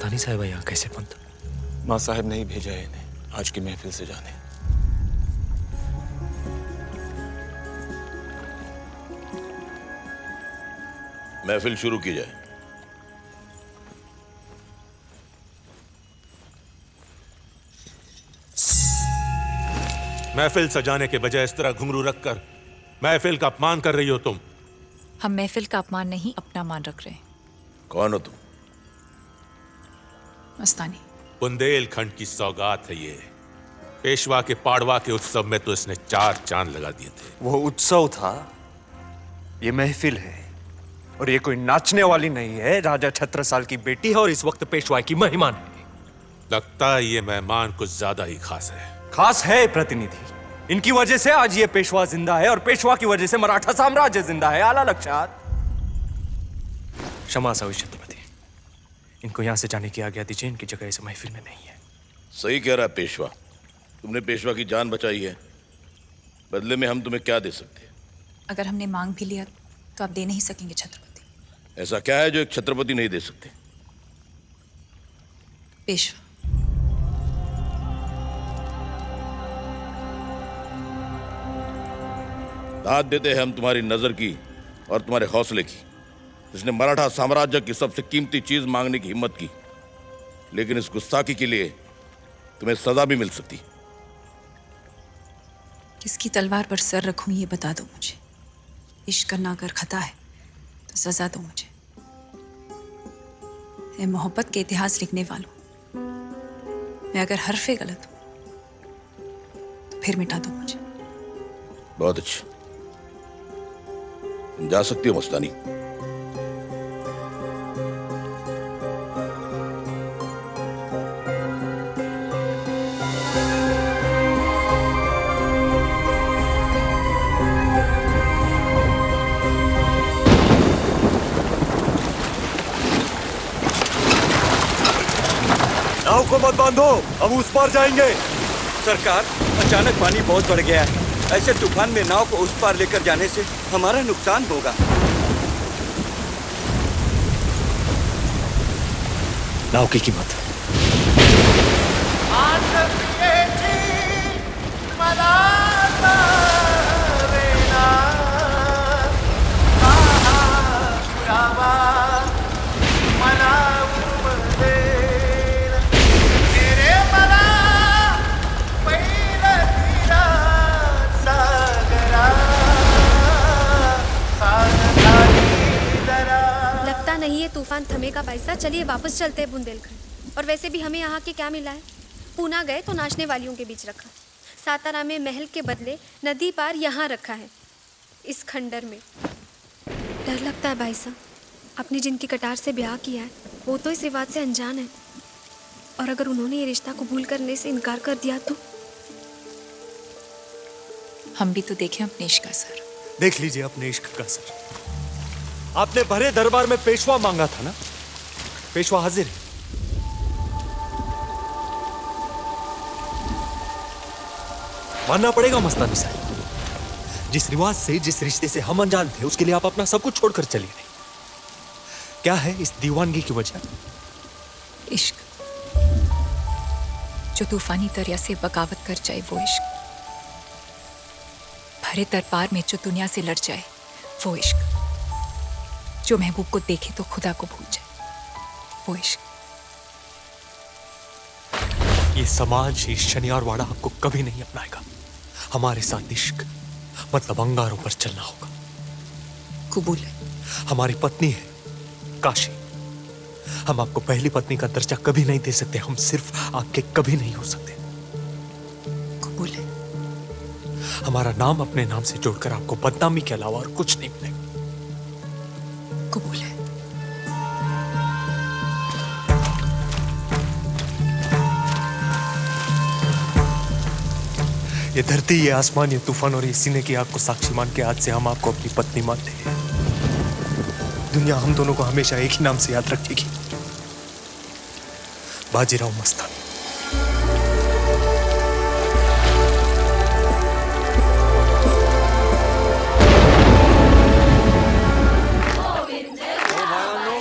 मस्तानी साहिबा यहाँ कैसे पंत? माँ साहब ने ही भेजा है इन्हें आज की महफिल से जाने। महफिल शुरू की जाए। महफिल सजाने के बजाय इस तरह घुंघरू रखकर महफिल का अपमान कर रही हो तुम। हम महफिल का अपमान नहीं, अपना मान रख रहे हैं। कौन हो तुम? मस्तानी। बुंदेलखंड की सौगात है ये। पेशवा के पाड़वा के उत्सव में तो इसने 4 चांद लगा दिए थे। वो उत्सव था, ये महफिल है। और ये कोई नाचने वाली नहीं है, राजा छत्रसाल की बेटी है और इस वक्त पेशवा की मेहमान है। लगता है ये मेहमान कुछ ज्यादा ही खास है। खास है प्रतिनिधि। इनकी वजह से आज ये पेशवा जिंदा है और पेशवा की वजह से मराठा साम्राज्य जिंदा है। आला लक्षात। क्षमा सविश छत्रपति, इनको यहां से जाने की आज्ञा दीजिए। इनकी जगह इस महफिल में नहीं है। सही कह रहा है पेशवा। तुमने पेशवा की जान बचाई है, बदले में हम तुम्हें क्या दे सकते हैं? अगर हमने मांग भी लिया तो आप दे नहीं सकेंगे छत्रपति। ऐसा क्या है जो एक छत्रपति नहीं दे सकते? पेशवा। दाद देते हैं हम तुम्हारी नजर की और तुम्हारे हौसले की, जिसने मराठा साम्राज्य की सबसे कीमती चीज मांगने की हिम्मत की। लेकिन इस गुस्ताखी के लिए तुम्हें सजा भी मिल सकती। किसकी तलवार पर सर रखूं ये बता दो मुझे। इश्क करना अगर खता है तो सजा दो मुझे। मैं मोहब्बत के इतिहास लिखने वालों, मैं अगर हरफे गलत हूं तो फिर मिटा दो मुझे। बहुत अच्छा, तुम जा सकती हो मस्तानी। नाव को मत बांधो, हम उस पार जाएंगे। सरकार, अचानक पानी बहुत बढ़ गया है। ऐसे तूफान में नाव को उस पार लेकर जाने से हमारा नुकसान होगा। नाव की कीमत नहीं, ये तूफान थमेगा भाई साहब। चलिए वापस चलते हैं बुंदेलखंड। और वैसे भी हमें यहाँ के क्या मिला है? पूना गए तो नाचने वालियों के बीच रखा, सातारा में महल के बदले नदी पार यहाँ रखा है, इस खंडर में। डर लगता है भाई साहब। आपने जिनकी कटार से ब्याह किया है वो तो इस रिवाज से अनजान है, और अगर उन्होंने ये रिश्ता कबूल करने से इनकार कर दिया तो? हम भी तो देखें अपने इश्क का असर। देख लीजिए अपने इश्क का असर। आपने भरे दरबार में पेशवा मांगा था ना, पेशवा हाजिर है। मानना पड़ेगा मस्तानी साहब, जिस रिवाज से, जिस रिश्ते से हम अनजान थे, उसके लिए आप अपना सब कुछ छोड़कर चली गई। क्या है इस दीवानगी की वजह? इश्क। जो तूफानी दरिया से बगावत कर जाए वो इश्क। भरे दरबार में जो दुनिया से लड़ जाए वो इश्क। जो महबूब को देखे तो खुदा को भूल जाए वो इश्क। ये समाज, ये शनियारवाड़ा आपको कभी नहीं अपनाएगा। हमारे साथ इश्क मतलब अंगारों पर चलना होगा। कबूल है। हमारी पत्नी है काशी। हम आपको पहली पत्नी का दर्जा कभी नहीं दे सकते। हम सिर्फ आपके कभी नहीं हो सकते। कबूल है। हमारा नाम अपने नाम से जोड़कर आपको बदनामी के अलावा और कुछ नहीं मिलेगा। कबूल है। ये धरती, ये आसमान, ये तूफान और ये सीने की आग को साक्षी मान के आज से हम आपको अपनी पत्नी मानते हैं। दुनिया हम दोनों को हमेशा एक ही नाम से याद रखेगी, बाजीराव मस्तानी।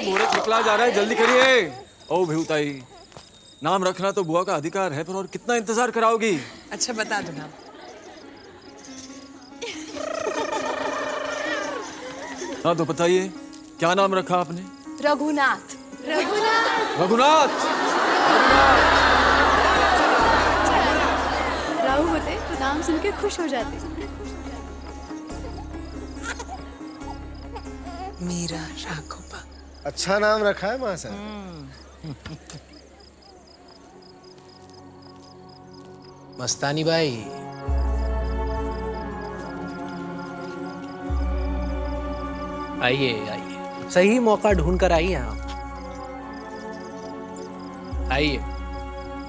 मुहूर्त निकला जा रहा है, जल्दी करिए। ओ भिवताई, नाम रखना तो बुआ का अधिकार है, पर और कितना इंतजार कराओगी? अच्छा बता दो नाम। हाँ तो बताइए, क्या नाम रखा आपने? रघुनाथ। रघुनाथ। रघुनाथ। राहु होते तो नाम सुन के खुश हो जाते। मीरा राघोबा। अच्छा नाम रखा है माँ साहब। मस्तानी भाई, आइए आइए, सही मौका ढूंढ कर आइए आप। आइए,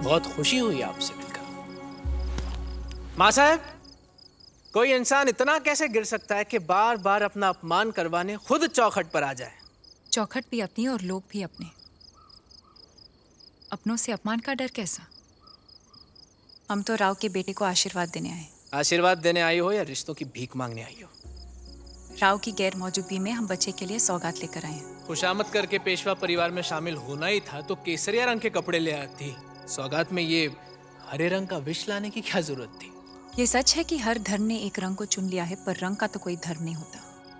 बहुत खुशी हुई आपसे मिलकर। माँ साहब, कोई इंसान इतना कैसे गिर सकता है कि बार बार अपना अपमान करवाने खुद चौखट पर आ जाए? चौखट भी अपनी और लोग भी अपने। अपनों से अपमान का डर कैसा? हम तो राव के बेटे को आशीर्वाद देने आए। आशीर्वाद देने आई हो या रिश्तों की भीख मांगने आई हो? राव की गैर मौजूदगी में हम बच्चे के लिए सौगात लेकर आए हैं। खुशामद करके पेशवा परिवार में शामिल होना ही था तो केसरिया रंग के कपड़े ले आती। सौगात में ये हरे रंग का विष लाने की क्या जरूरत थी? ये सच है कि हर धर्म ने एक रंग को चुन लिया है, पर रंग का तो कोई धर्म नहीं होता।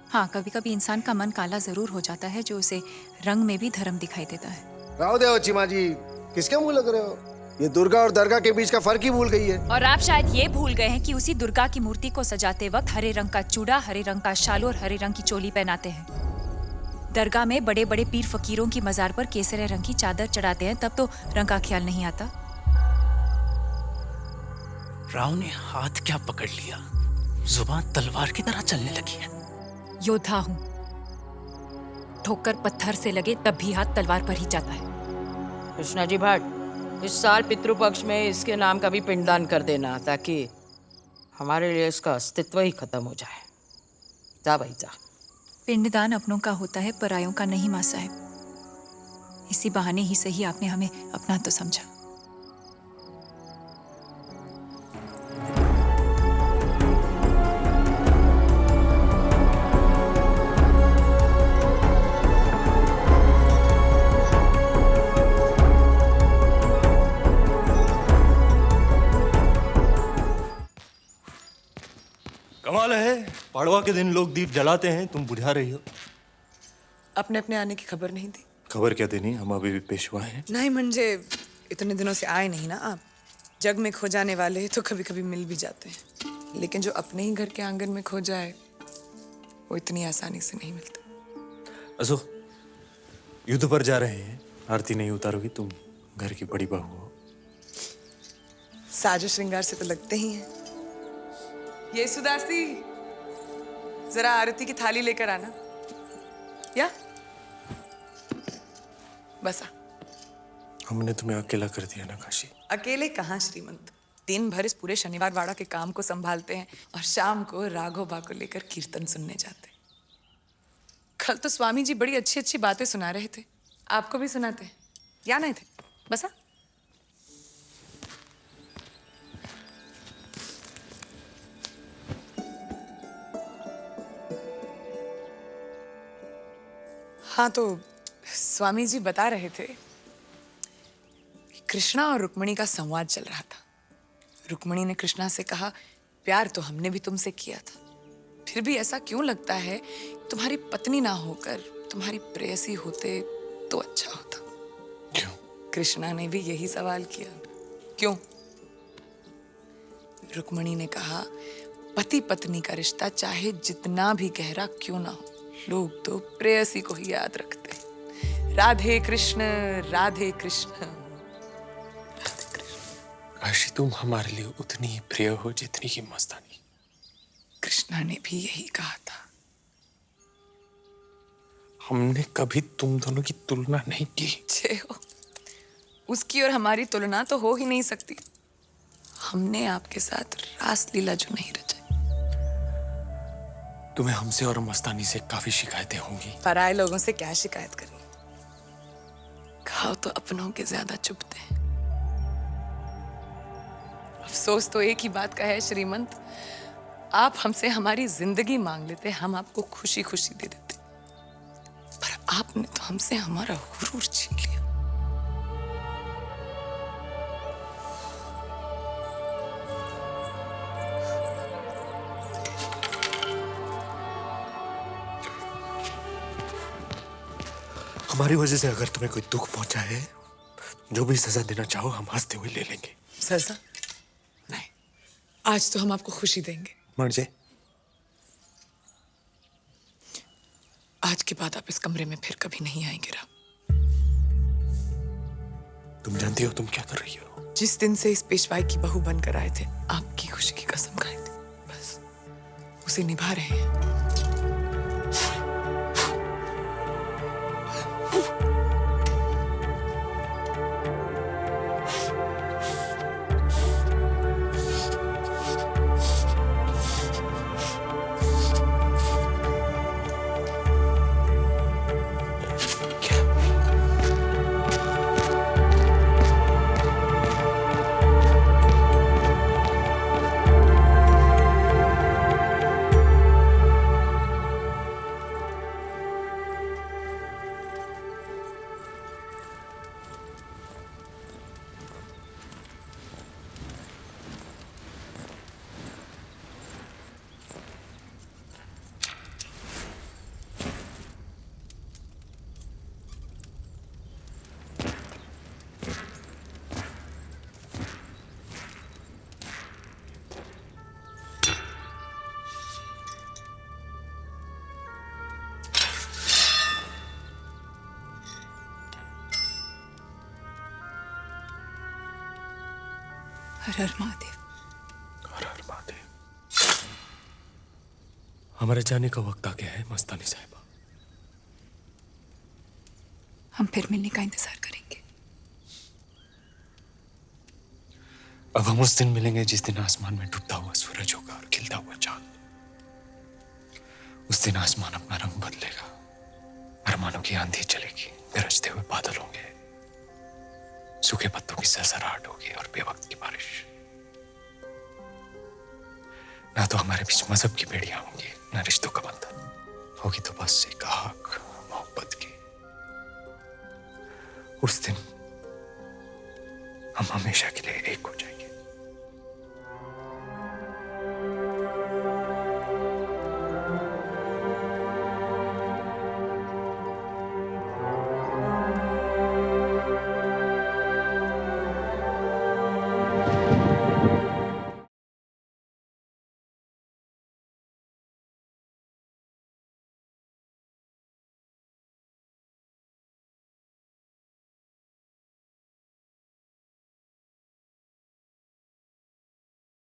हाँ, कभी कभी इंसान का मन काला जरूर हो जाता है, जो उसे रंग में भी धर्म दिखाई देता है। राव देव चिमा जी, किसके मुंह लग रहे हो? ये दुर्गा और दरगाह के बीच का फर्क ही भूल गई है। और आप शायद ये भूल गए हैं कि उसी दुर्गा की मूर्ति को सजाते वक्त हरे रंग का चूड़ा, हरे रंग का शाल और हरे रंग की चोली पहनाते हैं। दरगाह में बड़े बड़े पीर फकीरों की मजार पर केसरिया रंग की चादर चढ़ाते हैं, तब तो रंग का ख्याल नहीं आता। राव ने हाथ क्या पकड़ लिया? जुबान तलवार की तरह चलने लगी है। योद्धा हूँ, ठोकर पत्थर से लगे तब भी हाथ तलवार पर ही जाता है। कृष्णा जी भट्ट, इस साल पितृपक्ष में इसके नाम का भी पिंडदान कर देना, ताकि हमारे लिए इसका अस्तित्व ही खत्म हो जाए। जा भाई जा। पिंडदान अपनों का होता है, परायों का नहीं माँ साहब। इसी बहाने ही सही आपने हमें अपना तो समझा। कमाल है, पाड़वा के दिन लोग दीप जलाते हैं, तुम बुझा रही हो। अपने अपने आने की खबर नहीं दी। खबर क्या देनी, हम अभी भी पेशवा हैं। नहीं म्हणजे इतने दिनों से आए नहीं ना आप। जग में खो जाने वाले तो कभी कभी मिल भी जाते हैं, लेकिन जो अपने ही घर के आंगन में खो जाए वो इतनी आसानी से नहीं मिलता। असो, युद्ध पर जा रहे हैं, आरती नहीं उतारोगी? तुम घर की बड़ी बहू हो। साजो श्रृंगार से तो लगते ही हैं। ये सुदासी, जरा आरती की थाली लेकर आना। या बसा। हमने तुम्हें अकेला कर दिया ना काशी। अकेले कहाँ श्रीमंत, दिन भर इस पूरे शनिवार वाड़ा के काम को संभालते हैं और शाम को राघोबा को लेकर कीर्तन सुनने जाते हैं। कल तो स्वामी जी बड़ी अच्छी अच्छी बातें सुना रहे थे, आपको भी सुनाते या नहीं थे? बसा। हाँ तो स्वामी जी बता रहे थे कि कृष्णा और रुक्मिणी का संवाद चल रहा था। रुक्मिणी ने कृष्णा से कहा, प्यार तो हमने भी तुमसे किया था, फिर भी ऐसा क्यों लगता है तुम्हारी पत्नी ना होकर तुम्हारी प्रेयसी होते तो अच्छा होता। क्यों? कृष्णा ने भी यही सवाल किया, क्यों? रुक्मिणी ने कहा, पति पत्नी का रिश्ता चाहे जितना भी गहरा क्यों ना हो, लोग तो प्रेयसी को ही याद रखते हैं। राधे कृष्ण राधे कृष्ण राधे कृष्ण। काशी, तुम हमारे लिए उतनी ही प्रिय हो जितनी की मस्तानी। कृष्णा ने भी यही कहा था। हमने कभी तुम दोनों की तुलना नहीं की। छे हो, उसकी और हमारी तुलना तो हो ही नहीं सकती। हमने आपके साथ रास लीला जो नहीं रचाई। तुम्हें हमसे और मस्तानी से काफी शिकायतें होंगी। पराये लोगों से क्या शिकायत करनी, घाव तो अपनों के ज्यादा चुभते हैं। अफसोस तो एक ही बात का है श्रीमंत, आप हमसे हमारी जिंदगी मांग लेते, हम आपको खुशी खुशी दे देते, पर आपने तो हमसे हमारा गुरूर छीन लिया। हमारी वजह से अगर तुम्हें कोई दुख पहुंचा है, जो भी सजा देना चाहो हम हंसते हुए ले लेंगे। सजा? नहीं, आज तो हम आपको खुशी देंगे। मर जाए। आज के बाद आप इस कमरे में फिर कभी नहीं आएंगे राम। तुम जानती हो तुम क्या कर रही हो? जिस दिन से इस पेशवाई की बहू बनकर आए थे, आपकी खुशी की कसम खाई थी, बस उसे निभा रहे हैं। हर हर महादेव। हर हर महादेव। हमारे जाने का वक्त आ गया है मस्तानी साहिबा। हम फिर मिलने का इंतजार करेंगे। अब हम उस दिन मिलेंगे जिस दिन आसमान में डूबता हुआ सूरज होगा और खिलता हुआ चांद। उस दिन आसमान अपना रंग बदलेगा, अरमानों की आंधी चलेगी, गरजते हुए बादल होंगे, सूखे पत्तों की सरसराहट होगी और बेवक्त की बारिश। ना तो हमारे बीच मजहब की बेड़ियां होंगी, ना रिश्तों का बंधन होगी, तो बस एक आग मोहब्बत की। उस दिन हम हमेशा के लिए एक हो